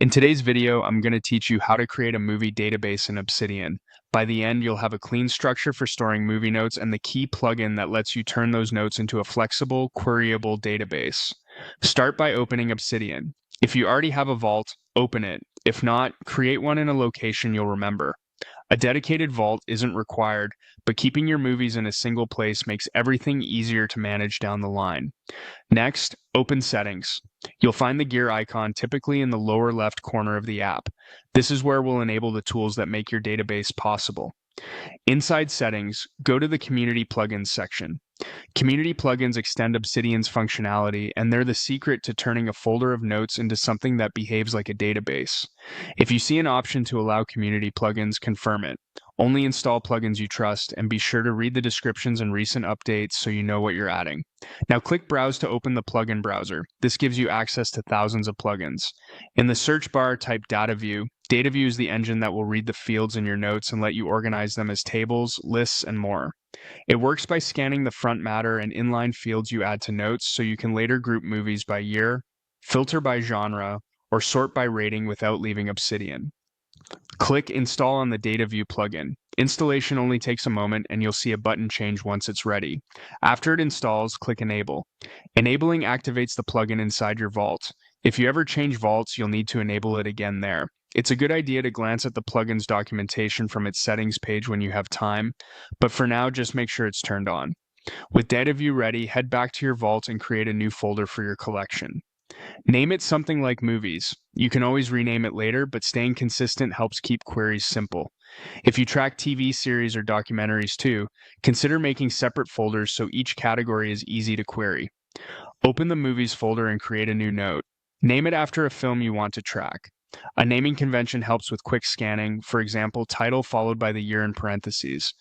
In today's video, I'm going to teach you how to create a movie database in Obsidian. By the end, you'll have a clean structure for storing movie notes and the key plugin that lets you turn those notes into a flexible, queryable database. Start by opening Obsidian. If you already have a vault, open it. If not, create one in a location you'll remember. A dedicated vault isn't required, but keeping your movies in a single place makes everything easier to manage down the line. Next, open Settings. You'll find the gear icon typically in the lower left corner of the app. This is where we'll enable the tools that make your database possible. Inside Settings, go to the Community Plugins section. Community plugins extend Obsidian's functionality, and they're the secret to turning a folder of notes into something that behaves like a database. If you see an option to allow community plugins, confirm it. Only install plugins you trust, and be sure to read the descriptions and recent updates so you know what you're adding. Now click Browse to open the plugin browser. This gives you access to thousands of plugins. In the search bar, type DataView. DataView is the engine that will read the fields in your notes and let you organize them as tables, lists, and more. It works by scanning the front matter and inline fields you add to notes so you can later group movies by year, filter by genre, or sort by rating without leaving Obsidian. Click Install on the DataView plugin. Installation only takes a moment and you'll see a button change once it's ready. After it installs, click Enable. Enabling activates the plugin inside your vault. If you ever change vaults, you'll need to enable it again there. It's a good idea to glance at the plugin's documentation from its settings page when you have time, but for now, just make sure it's turned on. With DataView ready, head back to your vault and create a new folder for your collection. Name it something like Movies. You can always rename it later, but staying consistent helps keep queries simple. If you track TV series or documentaries too, consider making separate folders so each category is easy to query. Open the Movies folder and create a new note. Name it after a film you want to track. A naming convention helps with quick scanning, for example, title followed by the year in parentheses.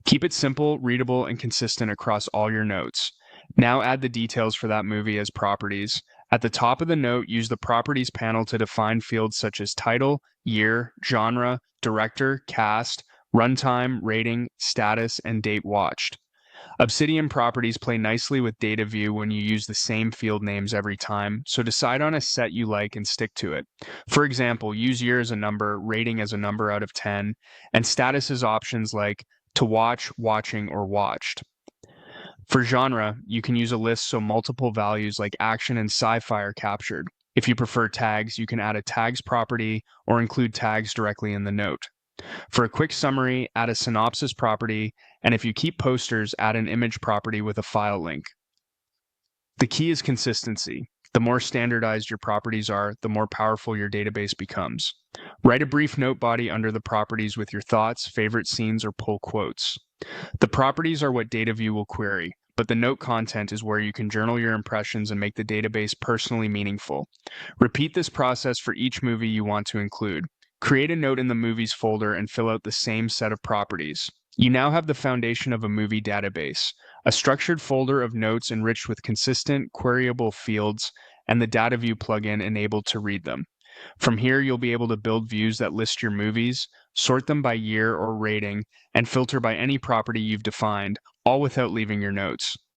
Keep it simple, readable, and consistent across all your notes. Now add the details for that movie as properties. At the top of the note, use the Properties panel to define fields such as title, year, genre, director, cast, runtime, rating, status, and date watched. Obsidian properties play nicely with DataView when you use the same field names every time, so decide on a set you like and stick to it. For example, use year as a number, rating as a number out of 10, and status as options like to watch, watching, or watched. For genre, you can use a list so multiple values like action and sci-fi are captured. If you prefer tags, you can add a tags property or include tags directly in the note. For a quick summary, add a synopsis property, and if you keep posters, add an image property with a file link. The key is consistency. The more standardized your properties are, the more powerful your database becomes. Write a brief note body under the properties with your thoughts, favorite scenes, or pull quotes. The properties are what DataView will query, but the note content is where you can journal your impressions and make the database personally meaningful. Repeat this process for each movie you want to include. Create a note in the Movies folder and fill out the same set of properties. You now have the foundation of a movie database, a structured folder of notes enriched with consistent, queryable fields, and the DataView plugin enabled to read them. From here, you'll be able to build views that list your movies, sort them by year or rating, and filter by any property you've defined, all without leaving your notes.